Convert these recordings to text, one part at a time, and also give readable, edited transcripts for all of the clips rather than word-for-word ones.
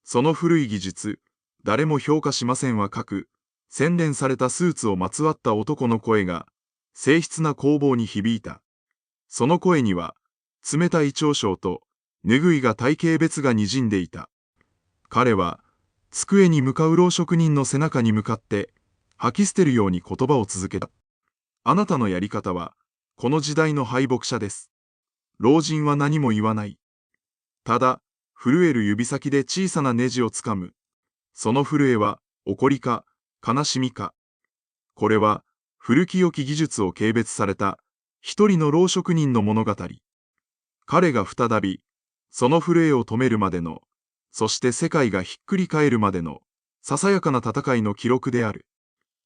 その古い技術、誰も評価しませんは洗練されたスーツをまつわった男の声が、静筆な工房に響いた。その声には、冷たい嘲笑と、拭いが体型別がにじんでいた。彼は、机に向かう老職人の背中に向かって、吐き捨てるように言葉を続けた。あなたのやり方は、この時代の敗北者です。老人は何も言わない。ただ、震える指先で小さなネジをつかむ。その震えは、怒りか、悲しみか。これは、古き良き技術を軽蔑された、一人の老職人の物語。彼が再び、その震えを止めるまでの、そして世界がひっくり返るまでの、ささやかな戦いの記録である。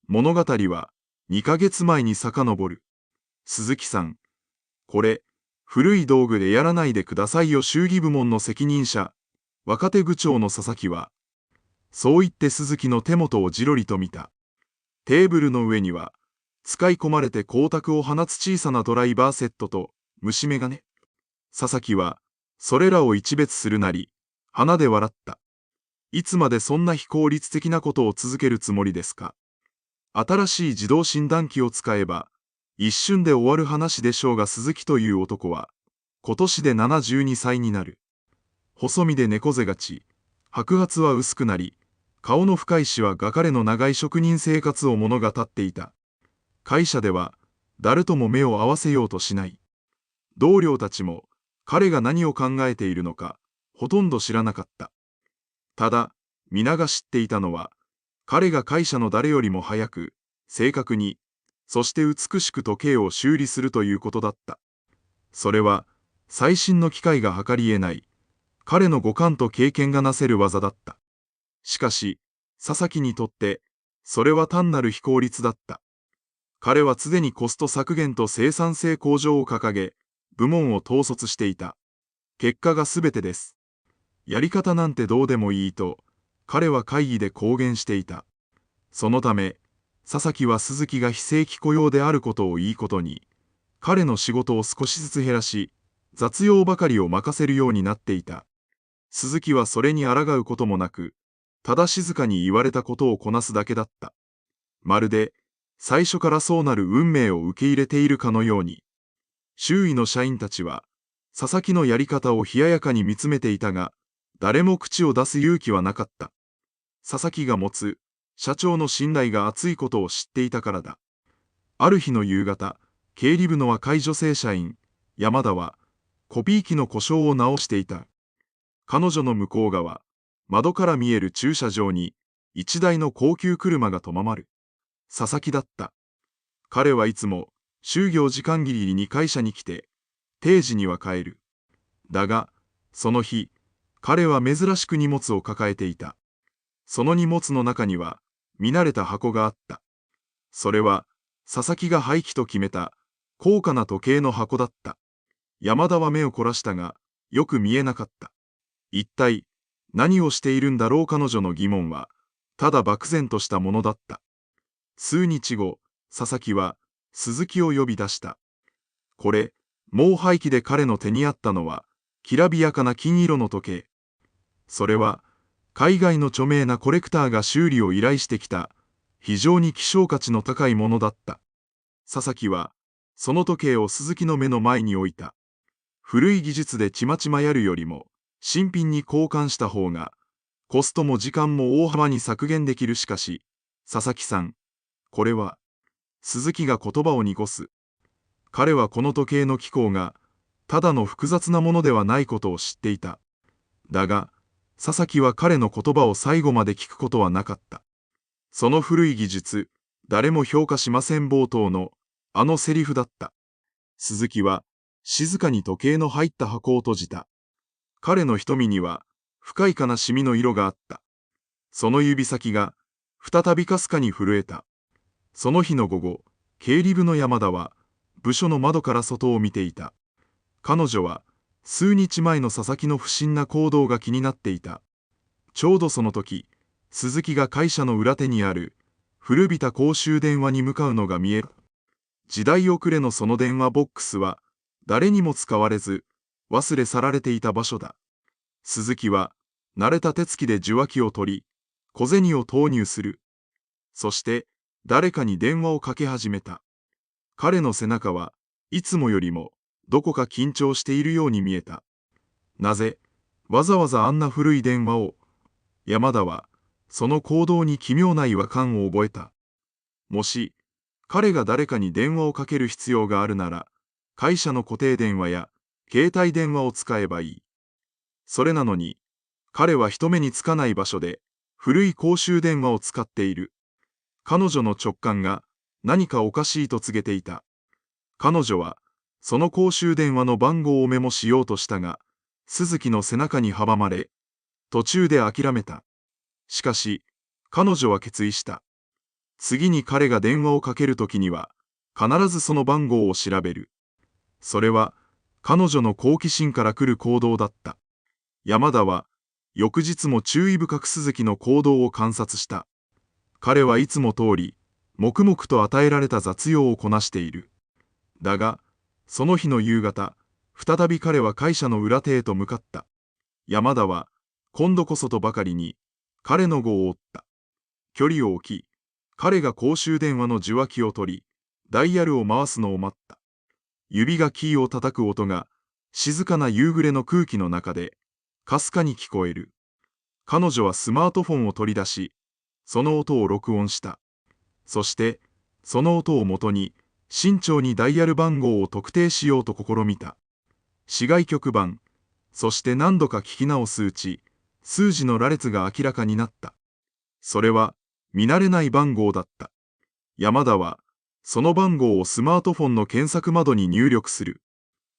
物語は、2ヶ月前に遡る。鈴木さん、これ、古い道具でやらないでくださいよ。衆議部門の責任者、若手部長の佐々木は、そう言って鈴木の手元をじろりと見た。テーブルの上には、使い込まれて光沢を放つ小さなドライバーセットと、虫眼鏡。佐々木は、それらを一別するなり、鼻で笑った。いつまでそんな非効率的なことを続けるつもりですか。新しい自動診断機を使えば、一瞬で終わる話でしょうが。鈴木という男は、今年で72歳になる。細身で猫背がち、白髪は薄くなり、顔の深いしわが彼の長い職人生活を物語っていた。会社では、誰とも目を合わせようとしない。同僚たちも、彼が何を考えているのか、ほとんど知らなかった。ただ、皆が知っていたのは、彼が会社の誰よりも早く、正確に、そして美しく時計を修理するということだった。それは、最新の機械が測り得ない、彼の五感と経験がなせる技だった。しかし、佐々木にとって、それは単なる非効率だった。彼は常にコスト削減と生産性向上を掲げ、部門を統率していた。結果が全てです。やり方なんてどうでもいいと、彼は会議で公言していた。そのため、佐々木は鈴木が非正規雇用であることをいいことに、彼の仕事を少しずつ減らし、雑用ばかりを任せるようになっていた。鈴木はそれに抗うこともなく、ただ静かに言われたことをこなすだけだった。まるで、最初からそうなる運命を受け入れているかのように。周囲の社員たちは、佐々木のやり方を冷ややかに見つめていたが、誰も口を出す勇気はなかった。佐々木が持つ、社長の信頼が厚いことを知っていたからだ。ある日の夕方、経理部の若い女性社員、山田は、コピー機の故障を直していた。彼女の向こう側、窓から見える駐車場に、一台の高級車が止まる。佐々木だった。彼はいつも、就業時間ギリギリに会社に来て、定時には帰る。だが、その日、彼は珍しく荷物を抱えていた。その荷物の中には、見慣れた箱があった。それは、佐々木が廃棄と決めた、高価な時計の箱だった。山田は目を凝らしたが、よく見えなかった。一体、何をしているんだろう。彼女の疑問は、ただ漠然としたものだった。数日後、佐々木は、鈴木を呼び出した。これ、もう廃棄で彼の手にあったのは、きらびやかな金色の時計。それは、海外の著名なコレクターが修理を依頼してきた、非常に希少価値の高いものだった。佐々木は、その時計を鈴木の目の前に置いた。古い技術でちまちまやるよりも、新品に交換した方が、コストも時間も大幅に削減できる。しかし、佐々木さん、これは、鈴木が言葉を濁す。彼はこの時計の機構が、ただの複雑なものではないことを知っていた。だが、佐々木は彼の言葉を最後まで聞くことはなかった。その古い技術、誰も評価しません冒頭の、あのセリフだった。鈴木は、静かに時計の入った箱を閉じた。彼の瞳には、深い悲しみの色があった。その指先が、再びかすかに震えた。その日の午後、経理部の山田は、部署の窓から外を見ていた。彼女は、数日前の佐々木の不審な行動が気になっていた。ちょうどその時、鈴木が会社の裏手にある、古びた公衆電話に向かうのが見える。時代遅れのその電話ボックスは、誰にも使われず、忘れ去られていた場所だ。鈴木は、慣れた手つきで受話器を取り、小銭を投入する。そして、誰かに電話をかけ始めた。彼の背中はいつもよりもどこか緊張しているように見えた。なぜ、わざわざあんな古い電話を。山田は、その行動に奇妙な違和感を覚えた。もし、彼が誰かに電話をかける必要があるなら、会社の固定電話や携帯電話を使えばいい。それなのに、彼は人目につかない場所で古い公衆電話を使っている。彼女の直感が何かおかしいと告げていた。彼女は、その公衆電話の番号をメモしようとしたが、鈴木の背中に阻まれ、途中で諦めた。しかし、彼女は決意した。次に彼が電話をかけるときには、必ずその番号を調べる。それは、彼女の好奇心から来る行動だった。山田は、翌日も注意深く鈴木の行動を観察した。彼はいつも通り、黙々と与えられた雑用をこなしている。だが、その日の夕方、再び彼は会社の裏手へと向かった。山田は、今度こそとばかりに、彼の後を追った。距離を置き、彼が公衆電話の受話器を取り、ダイヤルを回すのを待った。指がキーを叩く音が、静かな夕暮れの空気の中で、かすかに聞こえる。彼女はスマートフォンを取り出し、その音を録音した。そして、その音をもとに、慎重にダイヤル番号を特定しようと試みた。市外局番、そして何度か聞き直すうち、数字の羅列が明らかになった。それは、見慣れない番号だった。山田は、その番号をスマートフォンの検索窓に入力する。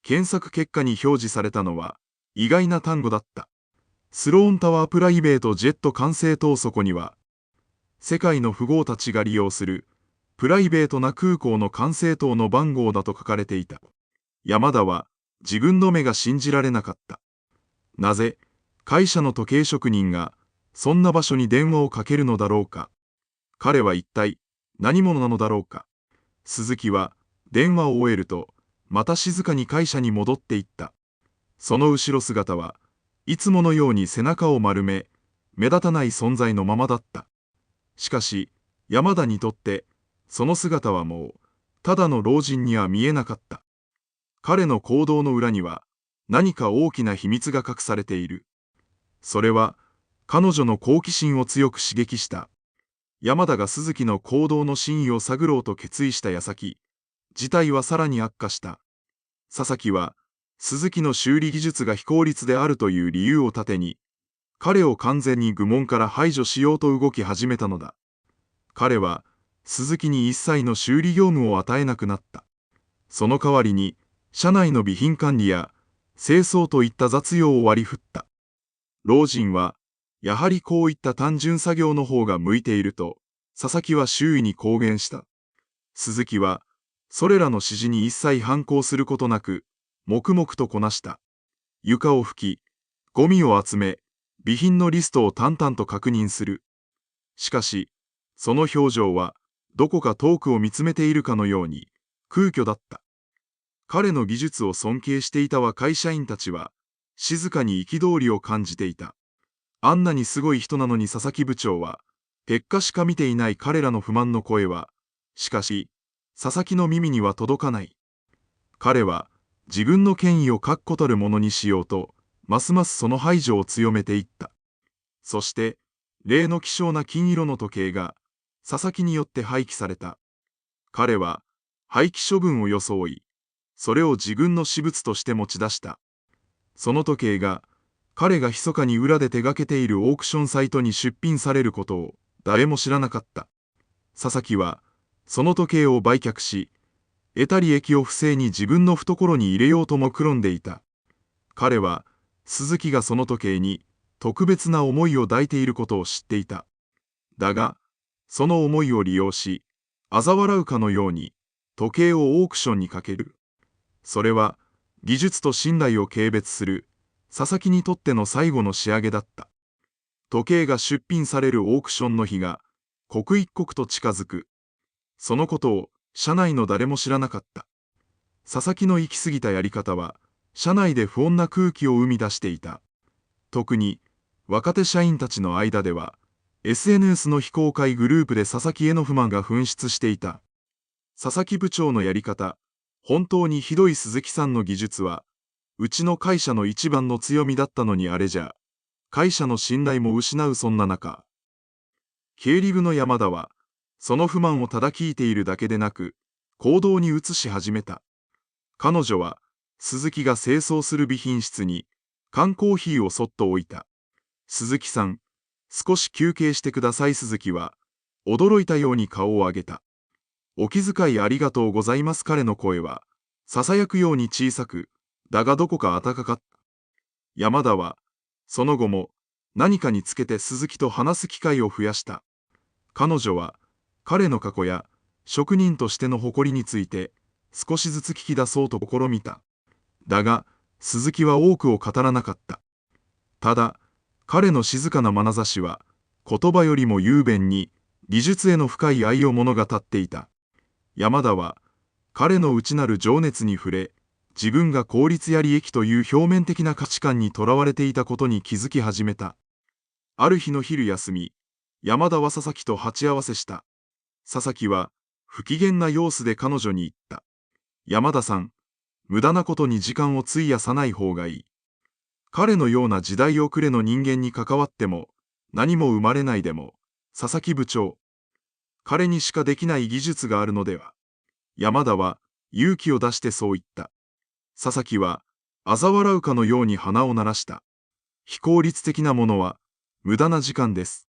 検索結果に表示されたのは、意外な単語だった。スローンタワープライベートジェット管制塔。そこには、世界の富豪たちが利用する、プライベートな空港の管制塔の番号だと書かれていた。山田は、自分の目が信じられなかった。なぜ、会社の時計職人が、そんな場所に電話をかけるのだろうか。彼は一体、何者なのだろうか。鈴木は、電話を終えると、また静かに会社に戻っていった。その後ろ姿は、いつものように背中を丸め、目立たない存在のままだった。しかし、山田にとって、その姿はもう、ただの老人には見えなかった。彼の行動の裏には、何か大きな秘密が隠されている。それは、彼女の好奇心を強く刺激した。山田が鈴木の行動の真意を探ろうと決意した矢先、事態はさらに悪化した。佐々木は、鈴木の修理技術が非効率であるという理由を盾に、彼を完全に愚問から排除しようと動き始めたのだ。彼は、鈴木に一切の修理業務を与えなくなった。その代わりに、社内の備品管理や清掃といった雑用を割り振った。老人は、やはりこういった単純作業の方が向いていると、佐々木は周囲に公言した。鈴木は、それらの指示に一切反抗することなく、黙々とこなした。床を拭き、ゴミを集め、備品のリストを淡々と確認する。しかし、その表情は、どこか遠くを見つめているかのように、空虚だった。彼の技術を尊敬していた会社員たちは、静かに憤りを感じていた。あんなにすごい人なのに佐々木部長は、結果しか見ていない彼らの不満の声は、しかし、佐々木の耳には届かない。彼は、自分の権威を確固たるものにしようと、ますますその排除を強めていった。そして、例の希少な金色の時計が、佐々木によって廃棄された。彼は、廃棄処分を装い、それを自分の私物として持ち出した。その時計が、彼が密かに裏で手掛けているオークションサイトに出品されることを誰も知らなかった。佐々木は、その時計を売却し、得た利益を不正に自分の懐に入れようと目論んでいた。彼は、鈴木がその時計に特別な思いを抱いていることを知っていた。だが、その思いを利用し、嘲笑うかのように、時計をオークションにかける。それは、技術と信頼を軽蔑する、佐々木にとっての最後の仕上げだった。時計が出品されるオークションの日が、刻一刻と近づく。そのことを、社内の誰も知らなかった。佐々木の行き過ぎたやり方は、社内で不穏な空気を生み出していた。特に、若手社員たちの間では、SNS の非公開グループで佐々木への不満が噴出していた。佐々木部長のやり方、本当にひどい鈴木さんの技術は、うちの会社の一番の強みだったのにあれじゃ、会社の信頼も失うそんな中、経理部の山田は、その不満をただ聞いているだけでなく、行動に移し始めた。彼女は、鈴木が清掃する備品室に、缶コーヒーをそっと置いた。鈴木さん、少し休憩してください。鈴木は、驚いたように顔を上げた。お気遣いありがとうございます。彼の声は、囁くように小さく、だがどこか温かかった。山田は、その後も、何かにつけて鈴木と話す機会を増やした。彼女は、彼の過去や、職人としての誇りについて、少しずつ聞き出そうと試みた。だが、鈴木は多くを語らなかった。ただ、彼の静かな眼差しは、言葉よりも雄弁に、技術への深い愛を物語っていた。山田は、彼の内なる情熱に触れ、自分が効率や利益という表面的な価値観にとらわれていたことに気づき始めた。ある日の昼休み、山田は佐々木と鉢合わせした。佐々木は、不機嫌な様子で彼女に言った。山田さん、無駄なことに時間を費やさない方がいい。彼のような時代遅れの人間に関わっても、何も生まれないでも、佐々木部長。彼にしかできない技術があるのでは。山田は、勇気を出してそう言った。佐々木は、嘲笑うかのように鼻を鳴らした。非効率的なものは、無駄な時間です。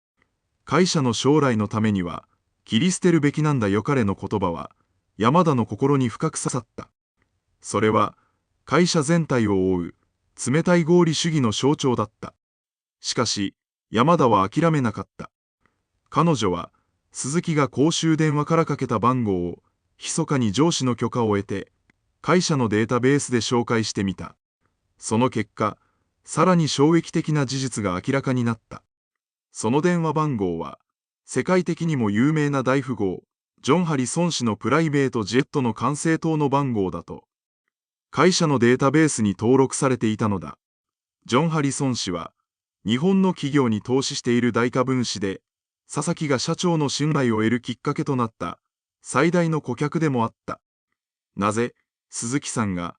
会社の将来のためには、切り捨てるべきなんだよ。彼の言葉は、山田の心に深く刺さった。それは、会社全体を覆う、冷たい合理主義の象徴だった。しかし、山田は諦めなかった。彼女は、鈴木が公衆電話からかけた番号を、密かに上司の許可を得て、会社のデータベースで紹介してみた。その結果、さらに衝撃的な事実が明らかになった。その電話番号は、世界的にも有名な大富豪、ジョン・ハリソン氏のプライベートジェットの管制塔の番号だと、会社のデータベースに登録されていたのだ。ジョン・ハリソン氏は、日本の企業に投資している大株主で、佐々木が社長の信頼を得るきっかけとなった最大の顧客でもあった。なぜ、鈴木さんが、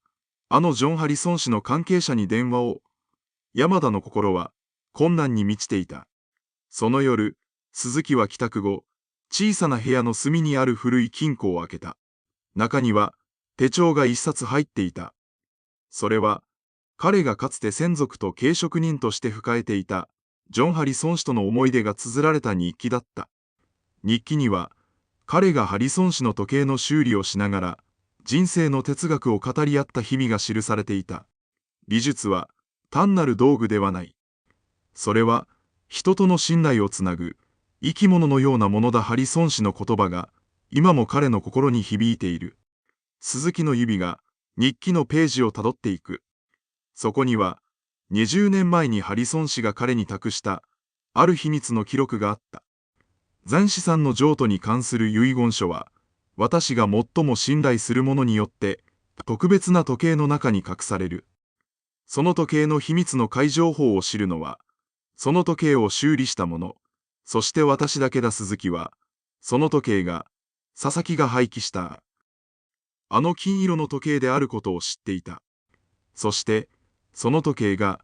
ジョン・ハリソン氏の関係者に電話を、山田の心は困難に満ちていた。その夜、鈴木は帰宅後、小さな部屋の隅にある古い金庫を開けた。中には、手帳が一冊入っていた。それは、彼がかつて専属と軽職人として抱えていた、ジョン・ハリソン氏との思い出が綴られた日記だった。日記には、彼がハリソン氏の時計の修理をしながら、人生の哲学を語り合った日々が記されていた。技術は、単なる道具ではない。それは、人との信頼をつなぐ、生き物のようなものだ。ハリソン氏の言葉が、今も彼の心に響いている。鈴木の指が、日記のページをたどっていく。そこには、20年前にハリソン氏が彼に託した、ある秘密の記録があった。残資産の譲渡に関する遺言書は、私が最も信頼する者によって、特別な時計の中に隠される。その時計の秘密の解情報を知るのは、その時計を修理した者、そして私だけだ。鈴木は、その時計が、佐々木が廃棄した、金色の時計であることを知っていた。そして、その時計が、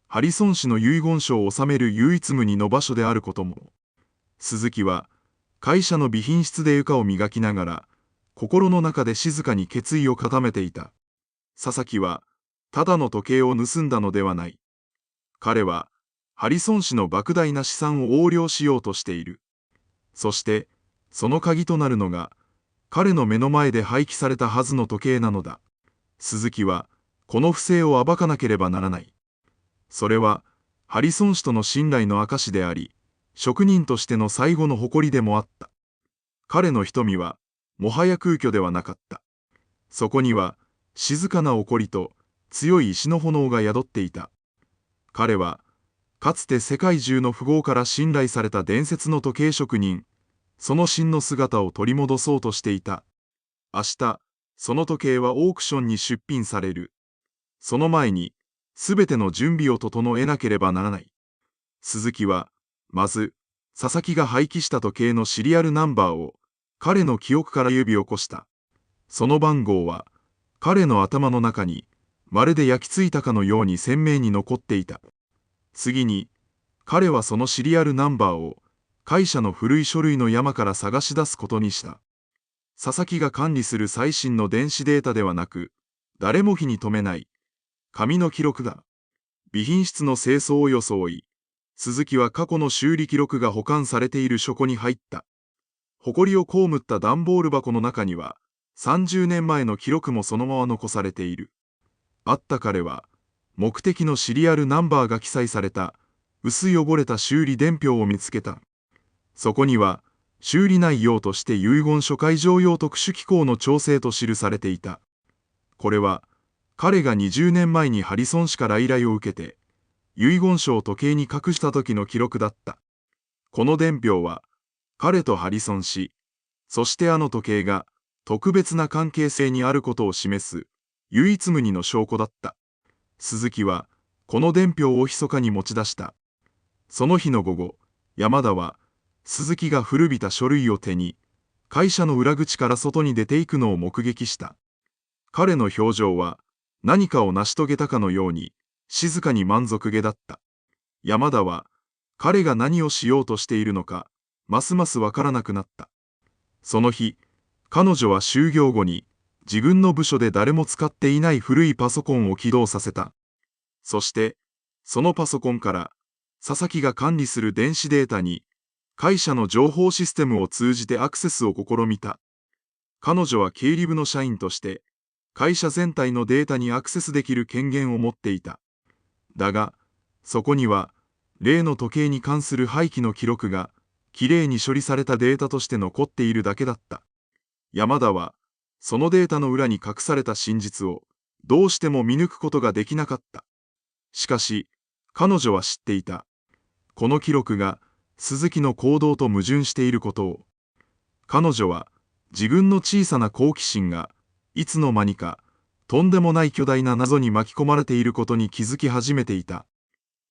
ハリソン氏の遺言書を収める唯一無二の場所であることも。鈴木は、会社の備品室で床を磨きながら、心の中で静かに決意を固めていた。佐々木は、ただの時計を盗んだのではない。彼は、ハリソン氏の莫大な資産を横領しようとしている。そして、その鍵となるのが、彼の目の前で廃棄されたはずの時計なのだ。鈴木は、この不正を暴かなければならない。それは、ハリソン氏との信頼の証であり、職人としての最後の誇りでもあった。彼の瞳は、もはや空虚ではなかった。そこには、静かな怒りと、強い石の炎が宿っていた。彼は、かつて世界中の富豪から信頼された伝説の時計職人、その真の姿を取り戻そうとしていた。明日、その時計はオークションに出品される。その前に、すべての準備を整えなければならない。鈴木は、まず、佐々木が廃棄した時計のシリアルナンバーを、彼の記憶から呼び起こした。その番号は、彼の頭の中に、まるで焼き付いたかのように鮮明に残っていた。次に、彼はそのシリアルナンバーを、会社の古い書類の山から探し出すことにした。佐々木が管理する最新の電子データではなく、誰も火に留めない、紙の記録だ。備品室の清掃を装い、鈴木は過去の修理記録が保管されている書庫に入った。埃を被った段ボール箱の中には、30年前の記録もそのまま残されている。あった彼は、目的のシリアルナンバーが記載された、薄汚れた修理伝票を見つけた。そこには、修理内容として遺言書海上用特殊機構の調整と記されていた。これは、彼が20年前にハリソン氏から依頼を受けて、遺言書を時計に隠した時の記録だった。この伝票は、彼とハリソン氏、そしてあの時計が特別な関係性にあることを示す唯一無二の証拠だった。鈴木は、この伝票を密かに持ち出した。その日の午後、山田は、鈴木が古びた書類を手に、会社の裏口から外に出ていくのを目撃した。彼の表情は、何かを成し遂げたかのように、静かに満足げだった。山田は、彼が何をしようとしているのか、ますますわからなくなった。その日、彼女は就業後に、自分の部署で誰も使っていない古いパソコンを起動させた。そして、そのパソコンから、佐々木が管理する電子データに、会社の情報システムを通じてアクセスを試みた。彼女は経理部の社員として、会社全体のデータにアクセスできる権限を持っていた。だが、そこには、例の時計に関する廃棄の記録が、きれいに処理されたデータとして残っているだけだった。山田は、そのデータの裏に隠された真実を、どうしても見抜くことができなかった。しかし、彼女は知っていた。この記録が、鈴木の行動と矛盾していることを。彼女は、自分の小さな好奇心が、いつの間にか、とんでもない巨大な謎に巻き込まれていることに気づき始めていた。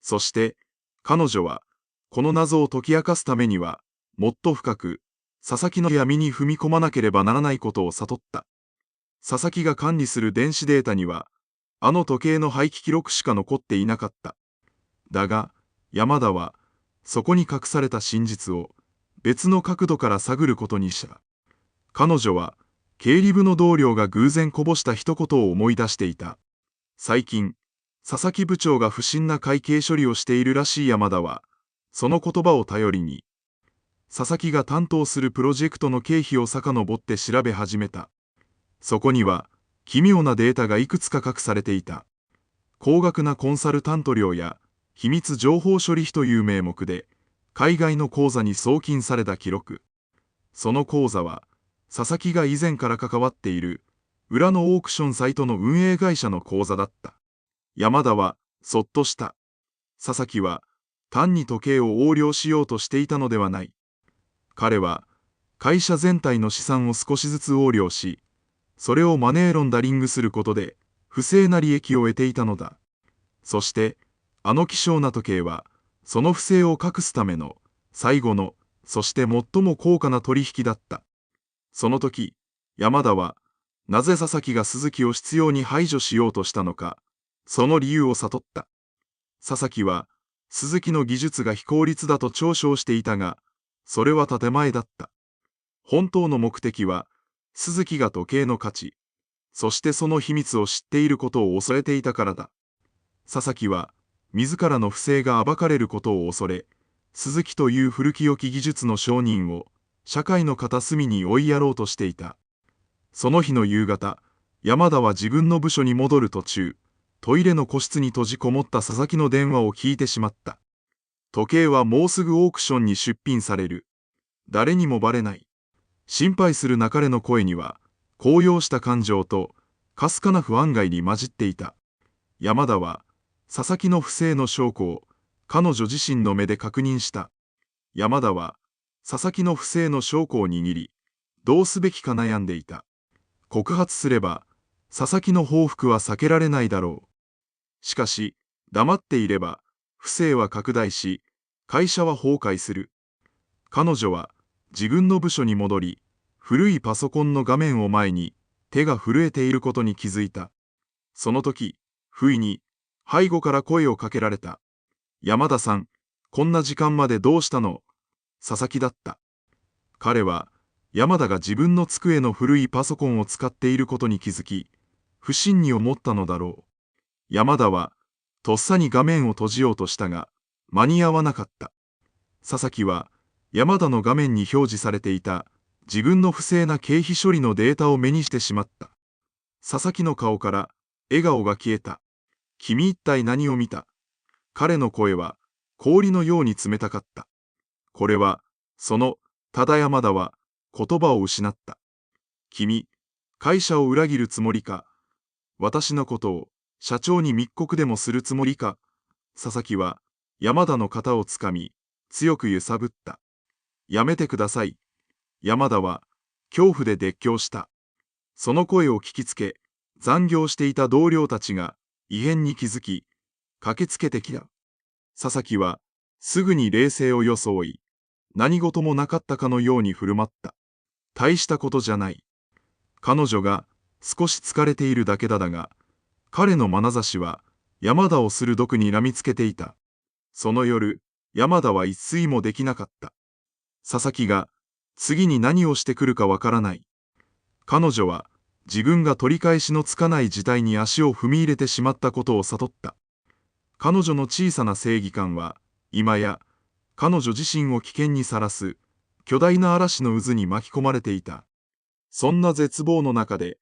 そして、彼女は、この謎を解き明かすためには、もっと深く、佐々木の闇に踏み込まなければならないことを悟った。佐々木が管理する電子データには、あの時計の廃棄記録しか残っていなかった。だが、山田は、そこに隠された真実を、別の角度から探ることにした。彼女は、経理部の同僚が偶然こぼした一言を思い出していた。最近、佐々木部長が不審な会計処理をしているらしい山田は、その言葉を頼りに、佐々木が担当するプロジェクトの経費を遡って調べ始めた。そこには、奇妙なデータがいくつか隠されていた。高額なコンサルタント料や、秘密情報処理費という名目で、海外の口座に送金された記録。その口座は、佐々木が以前から関わっている、裏のオークションサイトの運営会社の口座だった。山田は、そっとした。佐々木は、単に時計を横領しようとしていたのではない。彼は、会社全体の資産を少しずつ横領し、それをマネーロンダリングすることで、不正な利益を得ていたのだ。そして、あの希少な時計は、その不正を隠すための、最後の、そして最も高価な取引だった。その時、山田は、なぜ佐々木が鈴木を執拗に排除しようとしたのか、その理由を悟った。佐々木は、鈴木の技術が非効率だと嘲笑していたが、それは建前だった。本当の目的は、鈴木が時計の価値、そしてその秘密を知っていることを恐れていたからだ。佐々木は、自らの不正が暴かれることを恐れ、鈴木という古き良き技術の商人を、社会の片隅に追いやろうとしていた。その日の夕方、山田は自分の部署に戻る途中、トイレの個室に閉じこもった佐々木の電話を聞いてしまった。時計はもうすぐオークションに出品される。誰にもバレない。心配するなかれの声には、高揚した感情と、かすかな不安外に混じっていた。山田は、佐々木の不正の証拠を、彼女自身の目で確認した。山田は、佐々木の不正の証拠を握り、どうすべきか悩んでいた。告発すれば、佐々木の報復は避けられないだろう。しかし、黙っていれば、不正は拡大し、会社は崩壊する。彼女は自分の部署に戻り、古いパソコンの画面を前に手が震えていることに気づいた。その時、不意に背後から声をかけられた。山田さん、こんな時間までどうしたの？佐々木だった。彼は山田が自分の机の古いパソコンを使っていることに気づき、不審に思ったのだろう。山田はとっさに画面を閉じようとしたが、間に合わなかった。佐々木は山田の画面に表示されていた自分の不正な経費処理のデータを目にしてしまった。佐々木の顔から笑顔が消えた。君一体何を見た？彼の声は氷のように冷たかった。これは、ただ山田は言葉を失った。君、会社を裏切るつもりか？私のことを社長に密告でもするつもりか？佐々木は山田の肩をつかみ、強く揺さぶった。やめてください。山田は恐怖で絶叫した。その声を聞きつけ、残業していた同僚たちが異変に気づき、駆けつけてきた。佐々木はすぐに冷静を装い、何事もなかったかのように振る舞った。大したことじゃない。彼女が少し疲れているだけだが、彼の眼差しは山田を鋭く睨みつけていた。その夜、山田は一睡もできなかった。佐々木が次に何をしてくるかわからない。彼女は自分が取り返しのつかない事態に足を踏み入れてしまったことを悟った。彼女の小さな正義感は、今や彼女自身を危険にさらす巨大な嵐の渦に巻き込まれていた。そんな絶望の中で、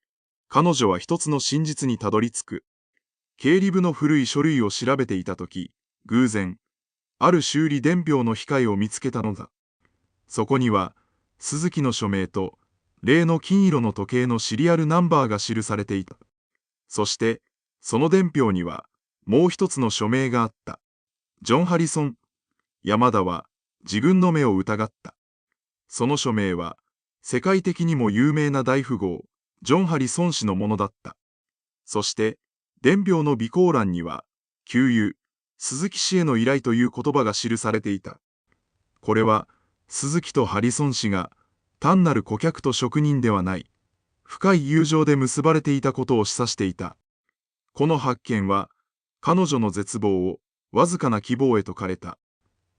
彼女は一つの真実にたどり着く。経理部の古い書類を調べていたとき、偶然、ある修理伝票の控えを見つけたのだ。そこには、鈴木の署名と、例の金色の時計のシリアルナンバーが記されていた。そして、その伝票には、もう一つの署名があった。ジョン・ハリソン。山田は自分の目を疑った。その署名は、世界的にも有名な大富豪、ジョン・ハリソン氏のものだった。そして、伝票の備考欄には、給油、鈴木氏への依頼という言葉が記されていた。これは、鈴木とハリソン氏が、単なる顧客と職人ではない、深い友情で結ばれていたことを示唆していた。この発見は、彼女の絶望をわずかな希望へと変えた。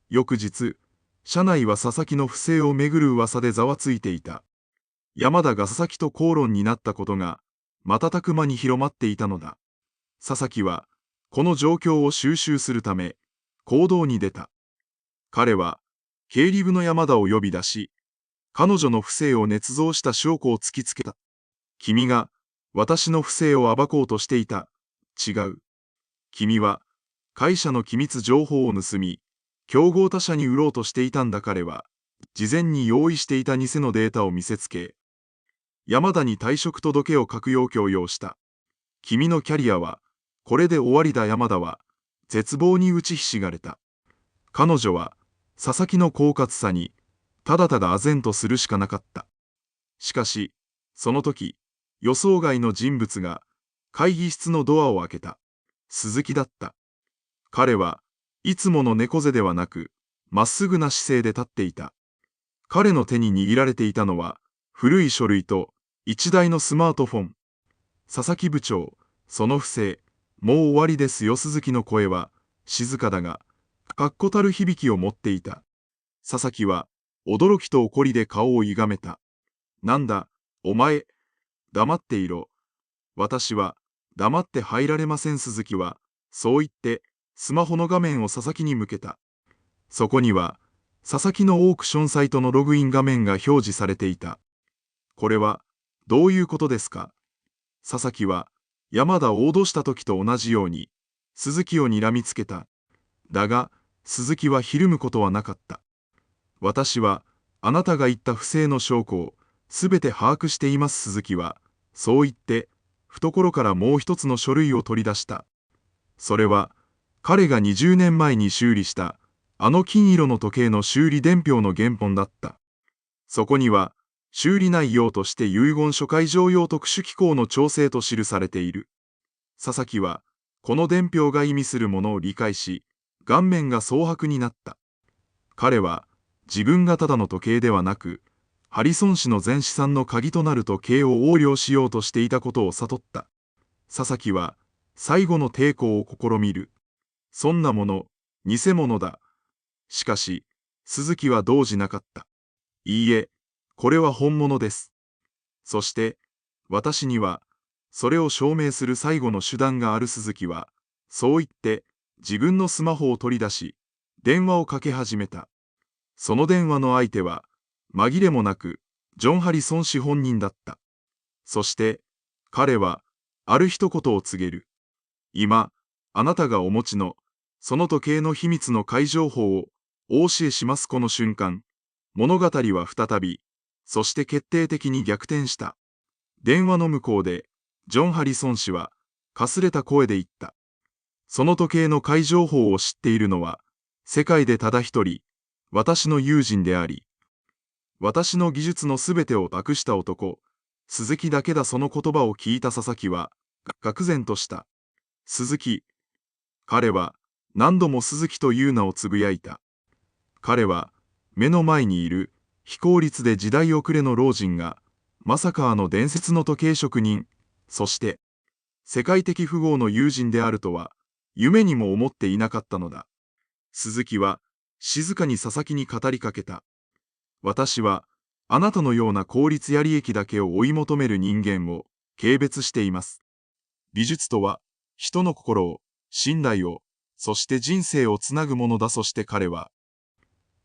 翌日、社内は佐々木の不正をめぐる噂でざわついていた。山田が佐々木と口論になったことが瞬く間に広まっていたのだ。佐々木はこの状況を収拾するため行動に出た。彼は経理部の山田を呼び出し、彼女の不正を捏造した証拠を突きつけた。君が私の不正を暴こうとしていた。違う。君は会社の機密情報を盗み、競合他社に売ろうとしていたんだ。彼は事前に用意していた偽のデータを見せつけ、山田に退職届を書くよう強要した。君のキャリアはこれで終わりだ。山田は絶望に打ちひしがれた。彼女は佐々木の狡猾さにただただ唖然とするしかなかった。しかし、その時、予想外の人物が会議室のドアを開けた。鈴木だった。彼はいつもの猫背ではなく、まっすぐな姿勢で立っていた。彼の手に握られていたのは、古い書類と一台のスマートフォン。佐々木部長、その不正、もう終わりですよ。鈴木の声は、静かだが、確固たる響きを持っていた。佐々木は、驚きと怒りで顔を歪めた。なんだ、お前、黙っていろ。私は、黙って入られません。鈴木は、そう言って、スマホの画面を佐々木に向けた。そこには、佐々木のオークションサイトのログイン画面が表示されていた。これは、どういうことですか？佐々木は、山田を脅した時と同じように、鈴木を睨みつけた。だが、鈴木はひるむことはなかった。私は、あなたが言った不正の証拠を、すべて把握しています。鈴木は、そう言って、懐からもう一つの書類を取り出した。それは、彼が20年前に修理した、あの金色の時計の修理伝票の原本だった。そこには、修理内容として遺言書海上用特殊機構の調整と記されている。佐々木は、この伝票が意味するものを理解し、顔面が蒼白になった。彼は自分がただの時計ではなく、ハリソン氏の全資産の鍵となる時計を横領しようとしていたことを悟った。佐々木は最後の抵抗を試みる。そんなもの、偽物だ。しかし、鈴木は動じなかった。いいえ、これは本物です。そして、私には、それを証明する最後の手段がある。鈴木は、そう言って、自分のスマホを取り出し、電話をかけ始めた。その電話の相手は、紛れもなく、ジョン・ハリソン氏本人だった。そして、彼は、ある一言を告げる。今、あなたがお持ちの、その時計の秘密の解情報を、お教えします。この瞬間、物語は再び、そして決定的に逆転した。電話の向こうで、ジョン・ハリソン氏は、かすれた声で言った。その時計の解情報を知っているのは、世界でただ一人、私の友人であり、私の技術のすべてを託した男、鈴木だけだ。その言葉を聞いた佐々木は、愕然とした。鈴木。彼は、何度も鈴木という名をつぶやいた。彼は、目の前にいる、非効率で時代遅れの老人が、まさかあの伝説の時計職人、そして、世界的富豪の友人であるとは、夢にも思っていなかったのだ。鈴木は、静かに佐々木に語りかけた。私は、あなたのような効率や利益だけを追い求める人間を、軽蔑しています。美術とは、人の心を、信頼を、そして人生をつなぐものだ。そして彼は、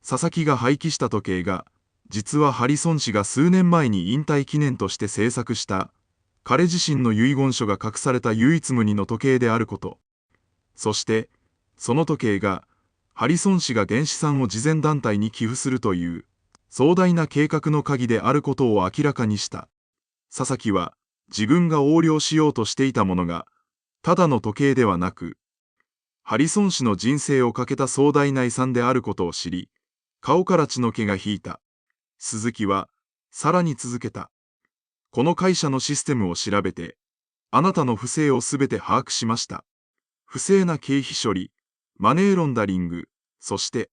佐々木が廃棄した時計が、実はハリソン氏が数年前に引退記念として制作した、彼自身の遺言書が隠された唯一無二の時計であること。そして、その時計が、ハリソン氏が原資産を慈善団体に寄付するという、壮大な計画の鍵であることを明らかにした。佐々木は、自分が横領しようとしていたものが、ただの時計ではなく、ハリソン氏の人生をかけた壮大な遺産であることを知り、顔から血の気が引いた。鈴木は、さらに続けた。この会社のシステムを調べて、あなたの不正をすべて把握しました。不正な経費処理、マネーロンダリング、そして、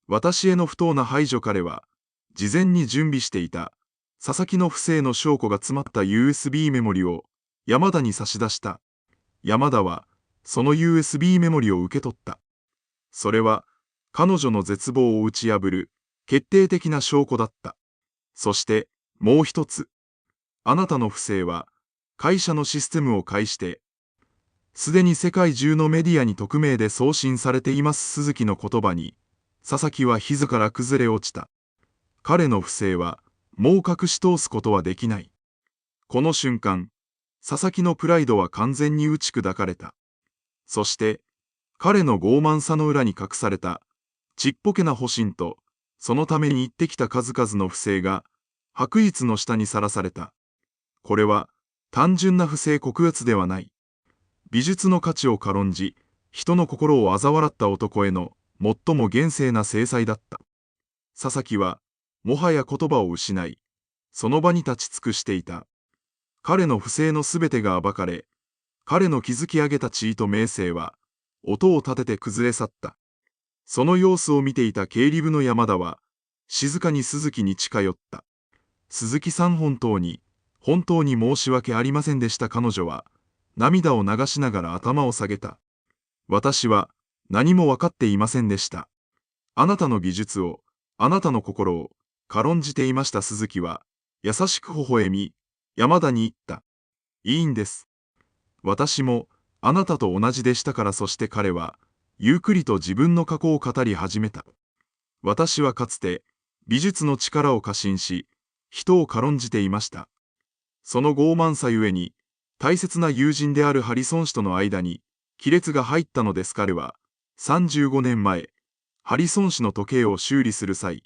私への不当な排除。彼は、事前に準備していた、佐々木の不正の証拠が詰まった USB メモリを、山田に差し出した。山田は、その USB メモリを受け取った。それは、彼女の絶望を打ち破る、決定的な証拠だった。そして、もう一つ。あなたの不正は、会社のシステムを介して、すでに世界中のメディアに匿名で送信されています。鈴木の言葉に、佐々木は自ら崩れ落ちた。彼の不正は、もう隠し通すことはできない。この瞬間、佐々木のプライドは完全に打ち砕かれた。そして、彼の傲慢さの裏に隠された、ちっぽけな保身と、そのために言ってきた数々の不正が、白逸の下にさらされた。これは、単純な不正告発ではない。美術の価値を軽んじ、人の心を嘲笑った男への、最も厳正な制裁だった。佐々木は、もはや言葉を失い、その場に立ち尽くしていた。彼の不正のすべてが暴かれ、彼の築き上げた地位と名声は、音を立てて崩れ去った。その様子を見ていた経理部の山田は、静かに鈴木に近寄った。鈴木さん、本当に申し訳ありませんでした。彼女は、涙を流しながら頭を下げた。私は、何も分かっていませんでした。あなたの技術を、あなたの心を、軽んじていました。鈴木は、優しく微笑み、山田に言った。いいんです。私も、あなたと同じでしたから。そして彼は、ゆっくりと自分の過去を語り始めた。私はかつて、美術の力を過信し、人を軽んじていました。その傲慢さゆえに、大切な友人であるハリソン氏との間に、亀裂が入ったのです。彼は、35年前、ハリソン氏の時計を修理する際、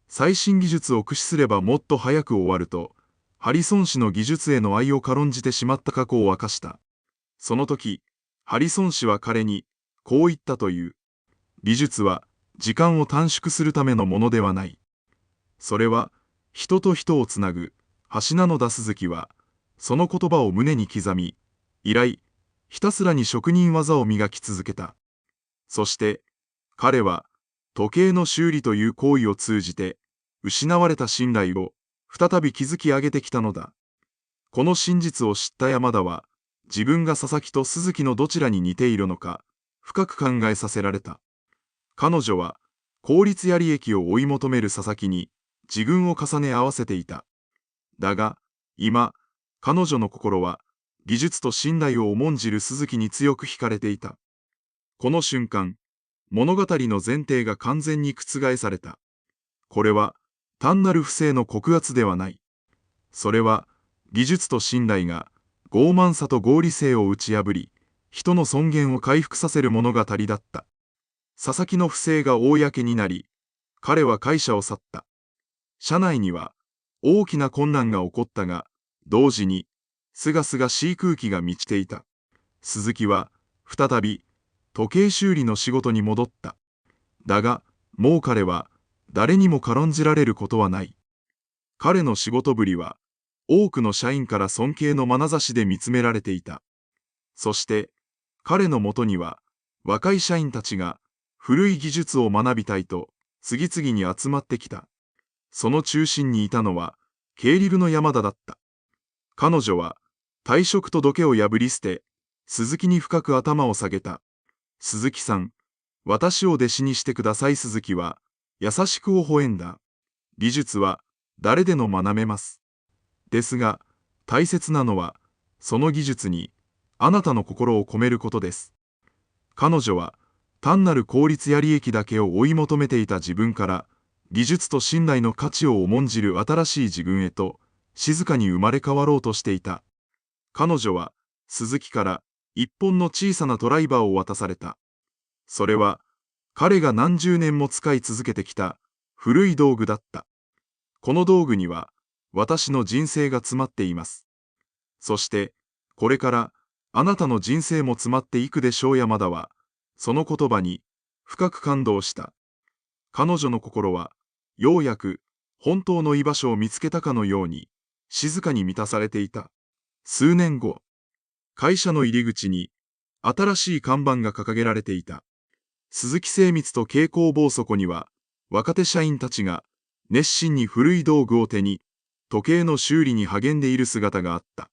最新技術を駆使すればもっと早く終わると、ハリソン氏の技術への愛を軽んじてしまった過去を明かした。その時、ハリソン氏は彼に、こう言ったという。美術は、時間を短縮するためのものではない。それは、人と人をつなぐ、橋なのだ。鈴木は、その言葉を胸に刻み、以来、ひたすらに職人技を磨き続けた。そして、彼は、時計の修理という行為を通じて、失われた信頼を再び築き上げてきたのだ。この真実を知った山田は、自分が佐々木と鈴木のどちらに似ているのか、深く考えさせられた。彼女は、効率や利益を追い求める佐々木に、自分を重ね合わせていた。だが、今、彼女の心は、技術と信頼を重んじる鈴木に強く惹かれていた。この瞬間、物語の前提が完全に覆された。これは、単なる不正の告発ではない。それは、技術と信頼が、傲慢さと合理性を打ち破り、人の尊厳を回復させる物語だった。佐々木の不正が公になり、彼は会社を去った。社内には、大きな混乱が起こったが、同時に、すがすがしい空気が満ちていた。鈴木は、再び、時計修理の仕事に戻った。だが、もう彼は、誰にも軽んじられることはない。彼の仕事ぶりは、多くの社員から尊敬の眼差しで見つめられていた。そして、彼のもとには、若い社員たちが、古い技術を学びたいと、次々に集まってきた。その中心にいたのは、経理部の山田だった。彼女は、退職届を破り捨て、鈴木に深く頭を下げた。鈴木さん、私を弟子にしてください。鈴木は、優しく微笑んだ。技術は、誰でも学べます。ですが、大切なのは、その技術に、あなたの心を込めることです。彼女は、単なる効率や利益だけを追い求めていた自分から、技術と信頼の価値を重んじる新しい自分へと、静かに生まれ変わろうとしていた。彼女は、鈴木から一本の小さなドライバーを渡された。それは、彼が何十年も使い続けてきた古い道具だった。この道具には、私の人生が詰まっています。そして、これから、あなたの人生も詰まっていくでしょう。山田は、その言葉に、深く感動した。彼女の心は、ようやく、本当の居場所を見つけたかのように、静かに満たされていた。数年後、会社の入り口に、新しい看板が掲げられていた。鈴木精密と蛍光棒。そこには、若手社員たちが、熱心に古い道具を手に、時計の修理に励んでいる姿があった。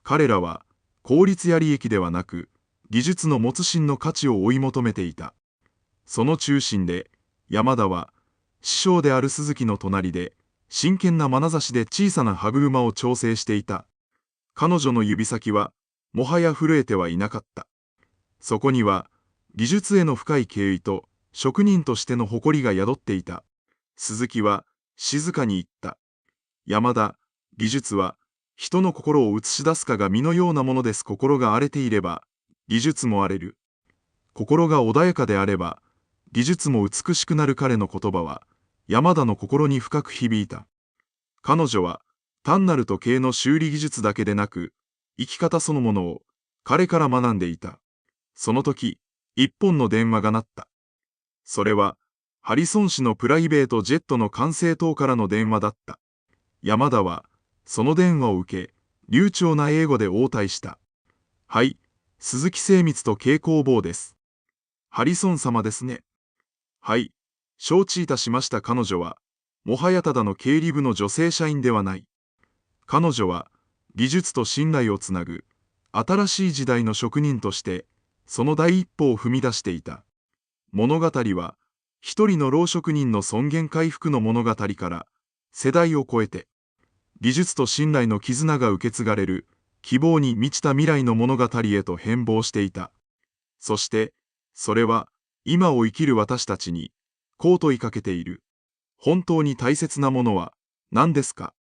彼らは、効率や利益ではなく、技術の持つ真の価値を追い求めていた。その中心で、山田は、師匠である鈴木の隣で、真剣な眼差しで小さな歯車を調整していた。彼女の指先は、もはや震えてはいなかった。そこには、技術への深い敬意と、職人としての誇りが宿っていた。鈴木は、静かに言った。山田、技術は、人の心を映し出す鏡のようなものです。心が荒れていれば、技術も荒れる。心が穏やかであれば、技術も美しくなる。彼の言葉は、山田の心に深く響いた。彼女は、単なる時計の修理技術だけでなく、生き方そのものを、彼から学んでいた。その時、一本の電話が鳴った。それは、ハリソン氏のプライベートジェットの管制塔からの電話だった。山田は、その電話を受け、流暢な英語で応対した。はい、鈴木精密と蛍光棒です。ハリソン様ですね。はい、承知いたしました。彼女は、もはやただの経理部の女性社員ではない。彼女は、技術と信頼をつなぐ、新しい時代の職人として、その第一歩を踏み出していた。物語は、一人の老職人の尊厳回復の物語から、世代を超えて、技術と信頼の絆が受け継がれる、希望に満ちた未来の物語へと変貌していた。そして、それは、今を生きる私たちに、こう問いかけている。本当に大切なものは、何ですか？